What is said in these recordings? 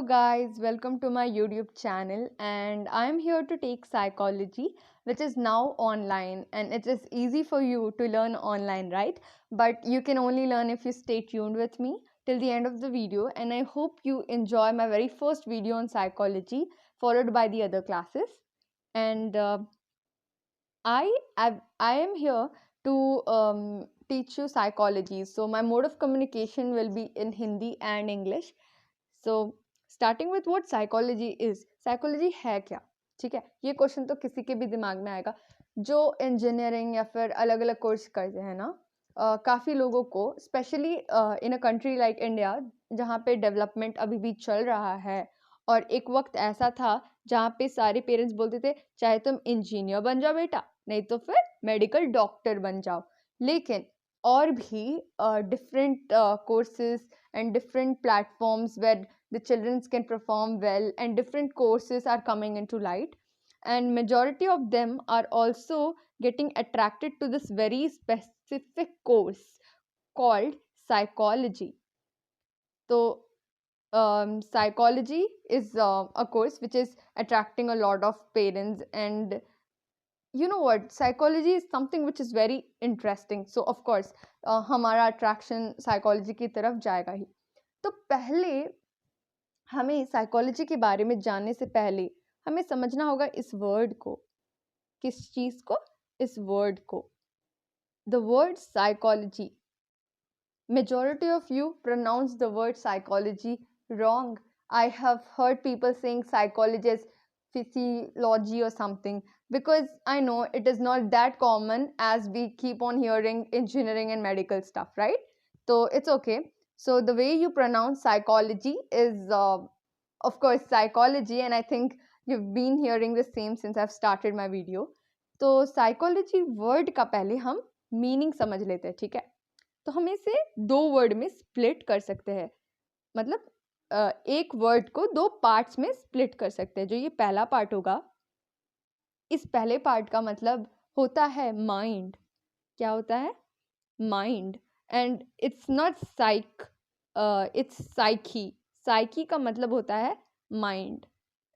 Hello guys, welcome to my YouTube channel and I am here to take psychology which is now online and it is easy for you to learn online, right? But you can only learn if you stay tuned with me till the end of the video, and I hope you enjoy my very first video on psychology followed by the other classes. And I am here to teach you psychology. So my mode of communication will be in Hindi and English. So starting with what psychology is, psychology है क्या? ठीक है, ये question तो किसी के भी दिमाग में आएगा जो इंजीनियरिंग या फिर अलग अलग कोर्स करते हैं ना. काफ़ी लोगों को specially in a country like India जहाँ पे डेवलपमेंट अभी भी चल रहा है, और एक वक्त ऐसा था जहाँ पे सारे पेरेंट्स बोलते थे चाहे तुम इंजीनियर बन जाओ बेटा, नहीं तो फिर मेडिकल डॉक्टर बन जाओ. लेकिन और भी different courses and different platforms where the children can perform well, and different courses are coming into light, and majority of them are also getting attracted to this very specific course called psychology. So psychology is a course which is attracting a lot of parents, and you know what, psychology is something which is very interesting. So of course हमारा attraction psychology की तरफ जाएगा ही. तो पहले हमें psychology के बारे में जानने से पहले हमें समझना होगा इस वर्ड को. किस चीज़ को? इस वर्ड को. The word psychology. Majority of you pronounce the word psychology wrong. I have heard people saying psychology as physiology or something, because I know it is not that common as we keep on hearing engineering and medical stuff, right? So it's okay. So the way you pronounce psychology is, of course, psychology, and I think you've been hearing the same since I've started my video. तो psychology word का पहले हम meaning समझ लेते हैं, ठीक है? तो हम इसे दो वर्ड में स्प्लिट कर सकते हैं. मतलब एक वर्ड को दो पार्ट्स में स्प्लिट कर सकते हैं. जो ये पहला पार्ट होगा, इस पहले पार्ट का मतलब होता है माइंड. क्या होता है? Mind. And it's not psych, it's psyche. Psyche का मतलब होता है माइंड.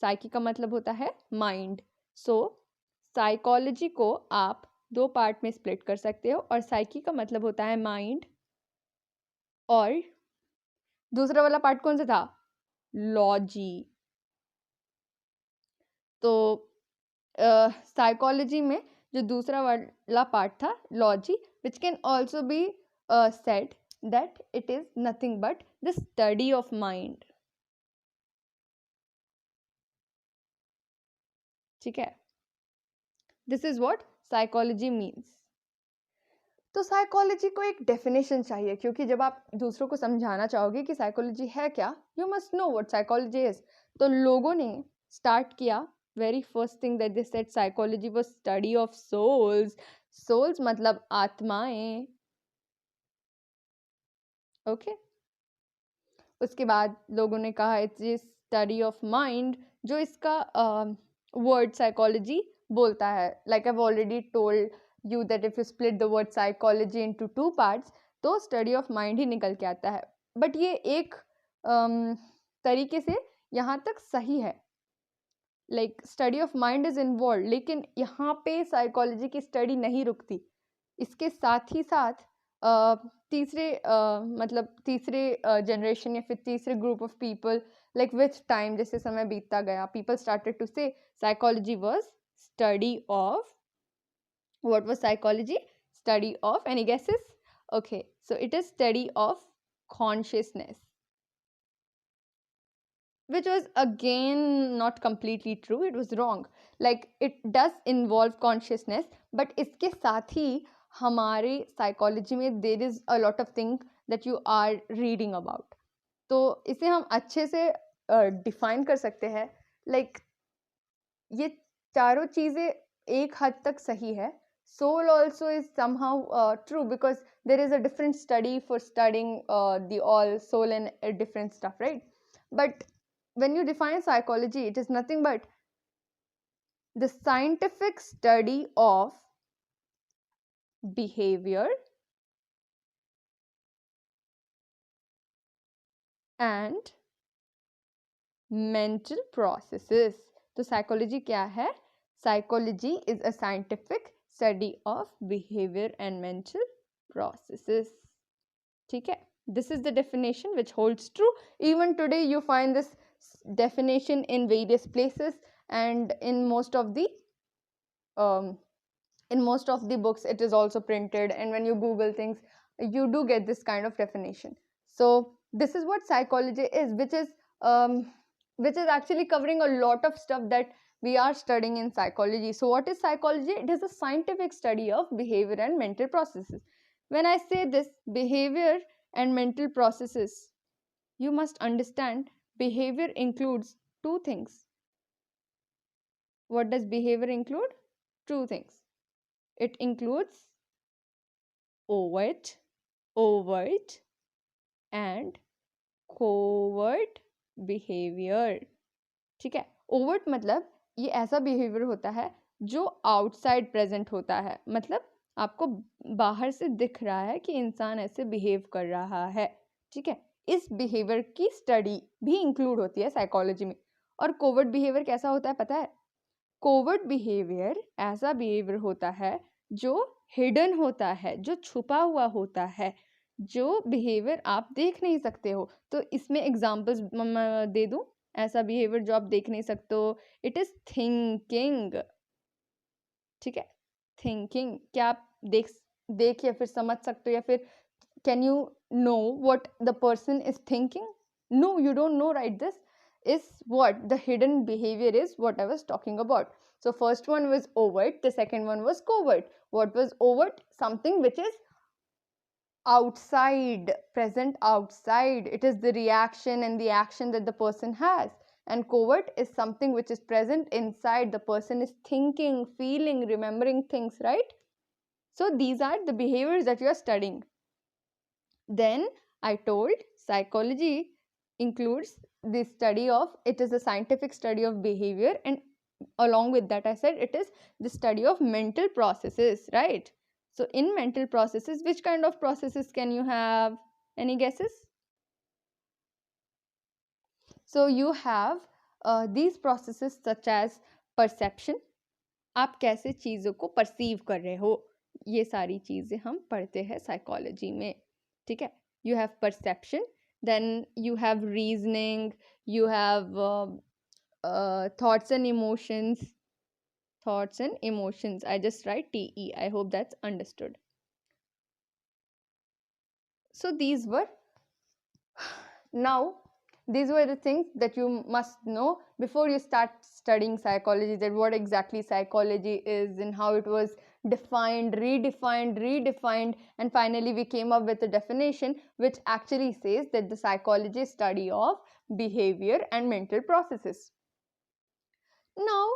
साइकी का मतलब होता है माइंड. सो साइकोलॉजी को आप दो पार्ट में स्प्लिट कर सकते हो, और साइकी का मतलब होता है माइंड, और दूसरा वाला पार्ट कौन सा था? लॉजी. तो साइकोलॉजी में जो दूसरा वाला पार्ट था logy, which can also be said that it is nothing but the study of mind. ठीक है, this is what psychology means. तो साइकोलॉजी को एक डेफिनेशन चाहिए, क्योंकि जब आप दूसरों को समझाना चाहोगे कि साइकोलॉजी है क्या, you must know what psychology is. तो लोगों ने स्टार्ट किया, very first thing that they said psychology was study of souls. Souls मतलब आत्माएं. ओके. उसके बाद लोगों ने कहा it's is study of mind, जो इसका वर्ड साइकोलॉजी बोलता है. Like I have already told you that if you split the word psychology into two parts, तो study of mind ही निकल के आता है. बट ये एक तरीके से यहाँ तक सही है. Like study of mind is involve, लेकिन यहाँ पे साइकोलॉजी की स्टडी नहीं रुकती. इसके साथ ही साथ तीसरे मतलब तीसरे जनरेशन या फिर तीसरे group of people, like with time, जैसे समय बीतता गया, पीपल स्टार्टेड टू से psychology was study of. What was psychology? Study of, any guesses? Okay, so it is study of consciousness, which was again not completely true. It was wrong. Like it does involve consciousness, but इसके साथ ही हमारे psychology में there is a lot of things that you are reading about. तो इसे हम अच्छे से define कर सकते हैं. Like ये चारों चीज़ें एक हद तक सही है. Soul also is somehow true, because there is a different study for studying the all soul and different stuff, right? But when you define psychology, it is nothing but the scientific study of behavior and mental processes. तो psychology क्या है? Psychology is a scientific study of behavior and mental processes. ठीक है? This is the definition which holds true. Even today you find this definition in various places and in most of the books it is also printed, and when you google things you do get this kind of definition. So this is what psychology is, which is actually covering a lot of stuff that we are studying in psychology. So what is psychology? It is a scientific study of behavior and mental processes. When I say this, behavior and mental processes, you must understand behavior includes two things. What does behavior include? Two things. It includes overt and covert behavior. ठीक है? overt मतलब ये ऐसा behavior होता है जो outside present होता है, मतलब आपको बाहर से दिख रहा है कि इंसान ऐसे behave कर रहा है. ठीक है? इस behavior की study भी include होती है psychology में. और covert behavior कैसा होता है पता है? कोवर्ट बिहेवियर ऐसा बिहेवियर होता है जो हिडन होता है, जो छुपा हुआ होता है, जो बिहेवियर आप देख नहीं सकते हो. तो इसमें एग्जांपल्स दे दूं ऐसा बिहेवियर जो आप देख नहीं सकते हो. It is thinking. ठीक है? थिंकिंग क्या आप देख या फिर समझ सकते हो, या फिर can you know what the person is thinking? No, you don't know, right? This is what the hidden behavior is, what I was talking about. So first one was overt, the second one was covert. What was overt? Something which is outside, present outside. It is the reaction and the action that the person has. And covert is something which is present inside. The person is thinking, feeling, remembering things, right? So these are the behaviors that you are studying. Then I told psychology includes the study of, it is a scientific study of behavior, and along with that I said it is the study of mental processes, right? So in mental processes, which kind of processes can you have? Any guesses? So you have these processes such as perception. आप कैसे चीज़ों को perceive कर रहे हो, ये सारी चीज़ें हम पढ़ते हैं साइकोलॉजी में. ठीक है? You have perception, then you have reasoning, you have thoughts and emotions. I just write TE. I hope that's understood. So these were the things that you must know before you start studying psychology, that what exactly psychology is and how it was defined, redefined, and finally we came up with a definition which actually says that the psychology is study of behavior and mental processes. Now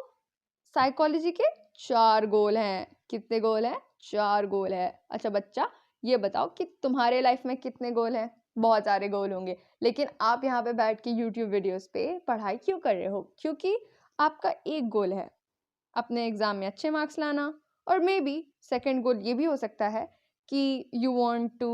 psychology के 4 गोल हैं. कितने गोल हैं? 4 गोल है. अच्छा बच्चा, ये बताओ कि तुम्हारे लाइफ में कितने गोल हैं? बहुत सारे गोल होंगे, लेकिन आप यहाँ पे बैठ के यूट्यूब वीडियोस पे पढ़ाई क्यों कर रहे हो? क्योंकि आपका एक गोल है अपने एग्जाम में अच्छे मार्क्स लाना, और मे बी सेकेंड गोल ये भी हो सकता है कि you want to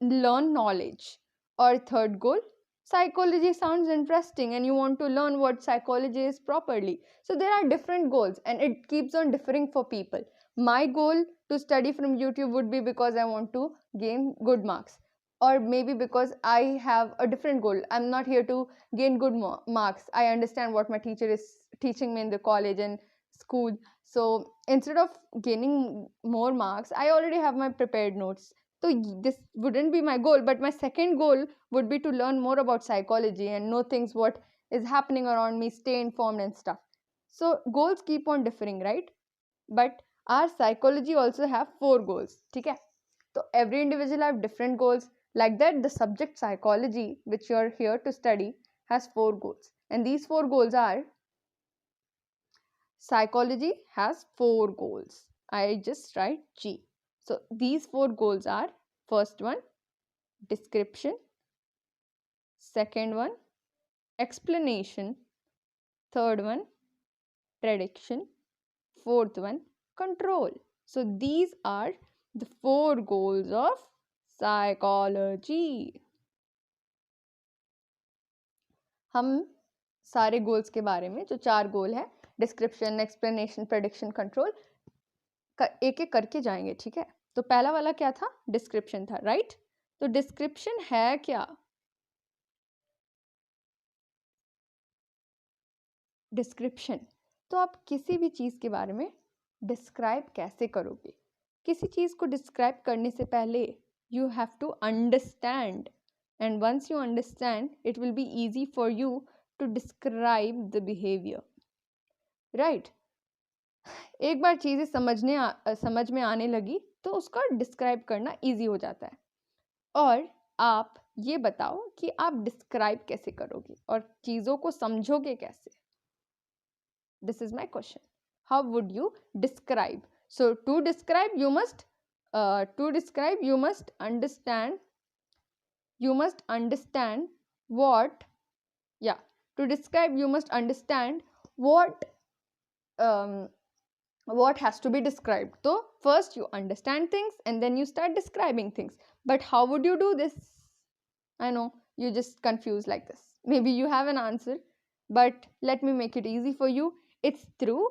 learn knowledge, और third goal, psychology sounds interesting and you want to learn what psychology is properly. So there are different goals and it keeps on differing for people. My goal to study from YouTube would be because I want to gain good marks, or maybe because I have a different goal. I'm not here to gain good marks. I understand what my teacher is teaching me in the college and school. So instead of gaining more marks, I already have my prepared notes. So this wouldn't be my goal, but my second goal would be to learn more about psychology and know things what is happening around me, stay informed and stuff. So goals keep on differing, right? But our psychology also have 4 goals. Okay? So every individual have different goals. Like that, the subject psychology, which you are here to study, has 4 goals. And these 4 goals are, psychology has 4 goals. I just write G. So these 4 goals are, first one, description, second one, explanation, third one, prediction, fourth one, control. So these are the 4 goals of psychology. हम सारे goals के बारे में, जो 4 गोल है, description, explanation, prediction, control, एक एक करके जाएंगे, ठीक है। तो पहला वाला क्या था? डिस्क्रिप्शन था, राइट। तो डिस्क्रिप्शन है क्या? डिस्क्रिप्शन, तो आप किसी भी चीज़ के बारे में डिस्क्राइब कैसे करोगे? किसी चीज़ को डिस्क्राइब करने से पहले you have to understand, and once you understand it will be easy for you to describe the behaviour, right. एक बार चीज़ें समझ में आने लगी तो उसका डिस्क्राइब करना ईजी हो जाता है। और आप ये बताओ कि आप डिस्क्राइब कैसे करोगे और चीज़ों को समझोगे कैसे? This is my question. How would you describe? So to describe you must understand, what, yeah, to describe you must understand what um, what has to be described. So first you understand things and then you start describing things. But how would you do this? I know you just confused like this. Maybe you have an answer, but let me make it easy for you. It's through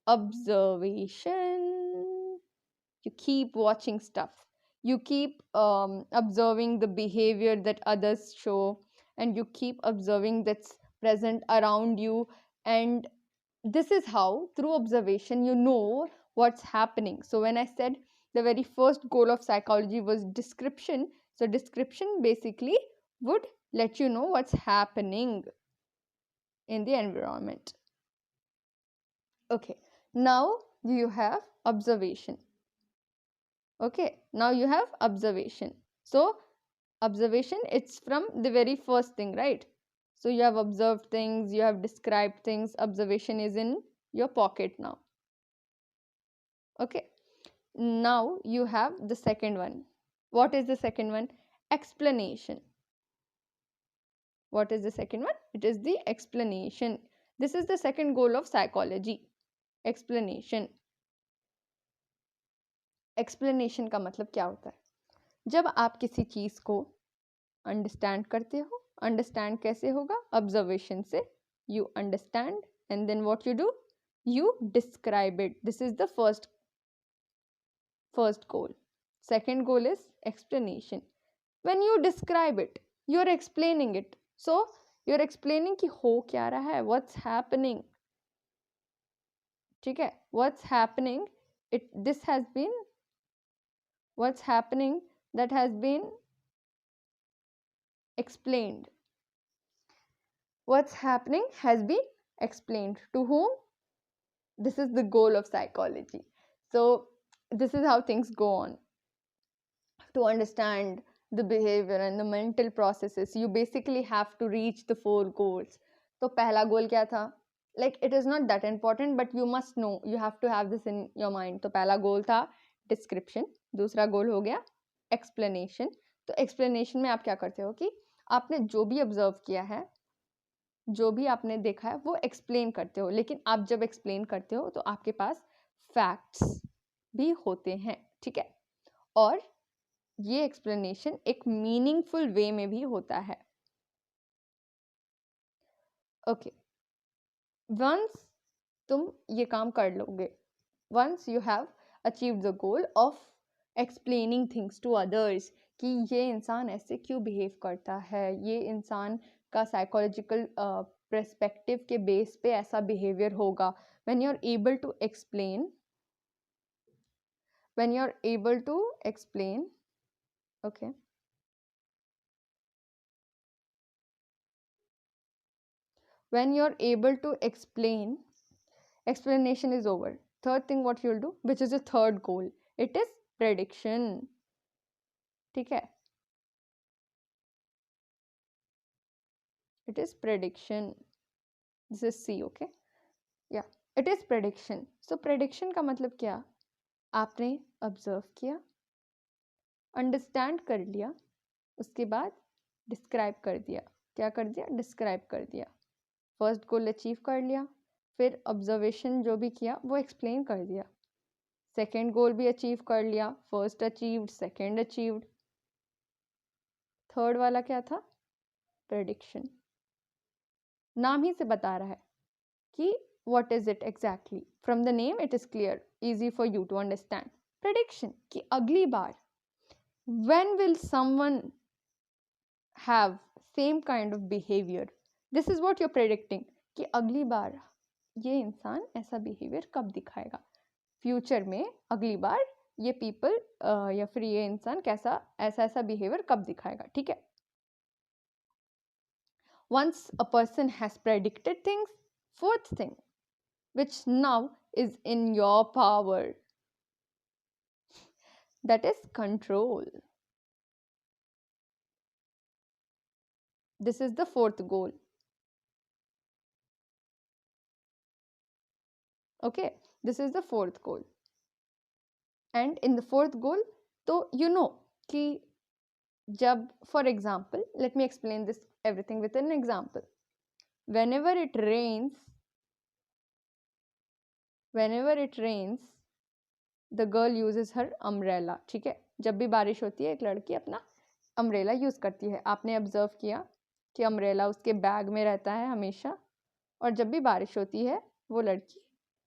observation. You keep watching stuff. You keep observing the behavior that others show, and you keep observing that's present around you. And this is how, through observation, you know what's happening. So when I said the very first goal of psychology was description, so description basically would let you know what's happening in the environment. Okay, now you have observation. Okay, now you have observation. So observation, it's from the very first thing, right? So you have observed things, you have described things, observation is in your pocket now. Okay, now you have the second one. What is the second one? Explanation. What is the second one? It is the explanation. This is the second goal of psychology. Explanation. Explanation का मतलब क्या होता है? जब आप किसी चीज़ को understand करते हो, अंडरस्टैंड कैसे होगा? ऑब्जर्वेशन से। You understand and then what you do? You describe it. This is the first goal. Second goal is explanation. When you describe it, you're explaining it. So you're explaining कि हो क्या रहा है, what's happening. ठीक है, what's happening, this has been, what's happening that has been explained. What's happening has been explained. To whom? This is the goal of psychology. So this is how things go on. To understand the behavior and the mental processes, you basically have to reach the 4 goals. तो पहला गोल क्या था? Like it is not that important, but you must know, you have to have this in your mind. तो पहला गोल था description. दूसरा गोल हो गया explanation. तो explanation में आप क्या करते हो कि आपने जो भी observe किया है, जो भी आपने देखा है, वो explain करते हो. लेकिन आप जब explain करते हो तो आपके पास facts भी होते हैं, ठीक है? और ये एक्सप्लेनेशन एक मीनिंगफुल वे में भी होता है. ओके, वंस तुम ये काम कर लोगे, once you have achieved the goal of explaining things to others, कि ये इंसान ऐसे क्यों बिहेव करता है, ये इंसान का साइकोलॉजिकल पर्सपेक्टिव के बेस पे ऐसा बिहेवियर होगा. When you are able to explain, when you are able to explain, okay, when you're able to explain, explanation is over. Third thing what you'll do, which is the third goal, it is prediction. ठीक है, it is prediction. This is C, okay, yeah, it is prediction. So prediction का मतलब क्या? आपने observe किया, understand कर लिया, उसके बाद describe कर दिया. क्या कर दिया? describe कर दिया. फर्स्ट गोल अचीव कर लिया, फिर ऑब्जर्वेशन जो भी किया वो एक्सप्लेन कर दिया. सेकेंड गोल भी अचीव कर लिया, first achieved, second achieved. Third वाला क्या था? प्रेडिक्शन. नाम ही से बता रहा है कि what is it exactly. From the name it is clear, easy for you to understand. Prediction कि अगली बार when will someone have same kind of behavior. This is what you're predicting कि अगली बार ये इंसान ऐसा बिहेवियर कब दिखाएगा, फ्यूचर में अगली बार ये पीपल या फिर ये इंसान कैसा ऐसा बिहेवियर कब दिखाएगा. ठीक है. Once a person has predicted things, fourth thing which now is in your power, that is control. This is the fourth goal. Okay, this is the fourth goal. And in the fourth goal, तो you know कि जब, for example, let me explain this everything with an example. Whenever it rains, the girl uses her umbrella. ठीक है. जब भी बारिश होती है एक लड़की अपना अम्ब्रेला यूज करती है. आपने ऑब्जर्व किया कि अम्ब्रेला उसके बैग में रहता है हमेशा, और जब भी बारिश होती है वो लड़की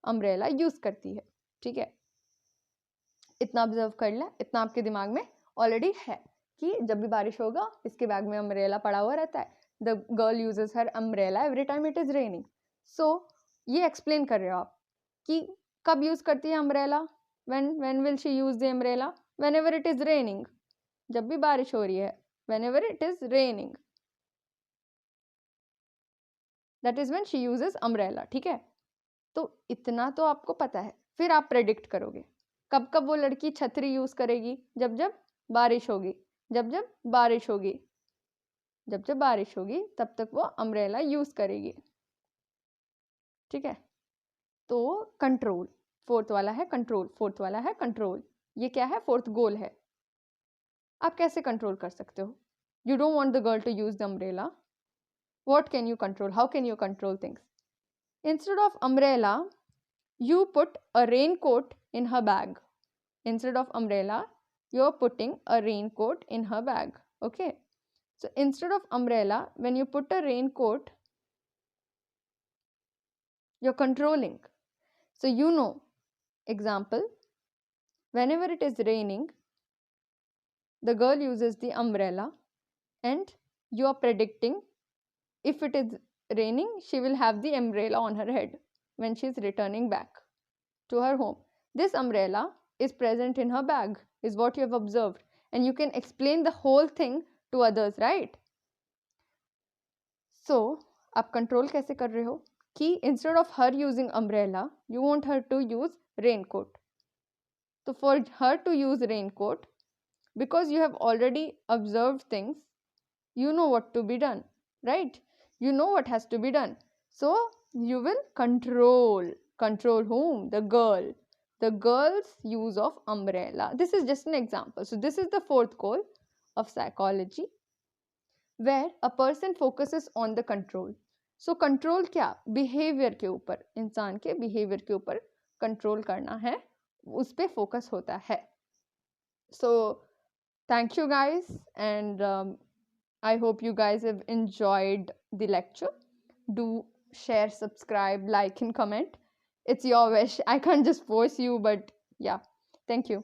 अम्ब्रेला यूज करती है. ठीक है. इतना ऑब्जर्व कर ले, इतना आपके दिमाग में ऑलरेडी है कि जब भी बारिश होगा इसके बैग में अम्ब्रेला पड़ा हुआ रहता है. The girl uses her umbrella every time it is raining. So ये एक्सप्लेन कर रहे हो आप कि कब यूज करती है umbrella. When will she use the umbrella? Whenever it is raining. जब भी बारिश हो रही है, whenever it is raining, that is when she uses umbrella. ठीक है. तो इतना तो आपको पता है. फिर आप प्रेडिक्ट करोगे कब कब वो लड़की छतरी यूज करेगी. जब जब बारिश होगी, जब जब बारिश होगी, जब जब बारिश होगी तब तक वो अम्ब्रेला यूज करेगी. ठीक है. तो कंट्रोल फोर्थ वाला है. कंट्रोल फोर्थ वाला है. कंट्रोल ये क्या है? फोर्थ गोल है. आप कैसे कंट्रोल कर सकते हो? You don't want the girl to use the umbrella. What can you control? How can you control things? Instead of umbrella you put a raincoat in her bag. Instead of umbrella, you're putting a raincoat in her bag. Okay. So instead of umbrella, when you put a raincoat, you're controlling. So you know, example, whenever it is raining, the girl uses the umbrella and you are predicting if it is raining, she will have the umbrella on her head when she is returning back to her home. This umbrella is present in her bag, is what you have observed, and you can explain the whole thing to others, right? So आप control कैसे कर रहे हो कि instead of her using umbrella, you want her to use raincoat. So for her to use raincoat, because you have already observed things, you know what to be done, right? You know what has to be done. So you will control whom? The girl. The girl's use of umbrella. This is just an example. So this is the fourth goal of psychology, where a person focuses on the control. So control क्या? Behavior के ऊपर, इंसान के behavior के ऊपर control करना है, उस पे focus होता है. So thank you guys, and I hope you guys have enjoyed the lecture. Do share, subscribe, like and comment. It's your wish. I can't just force you, but yeah. Thank you.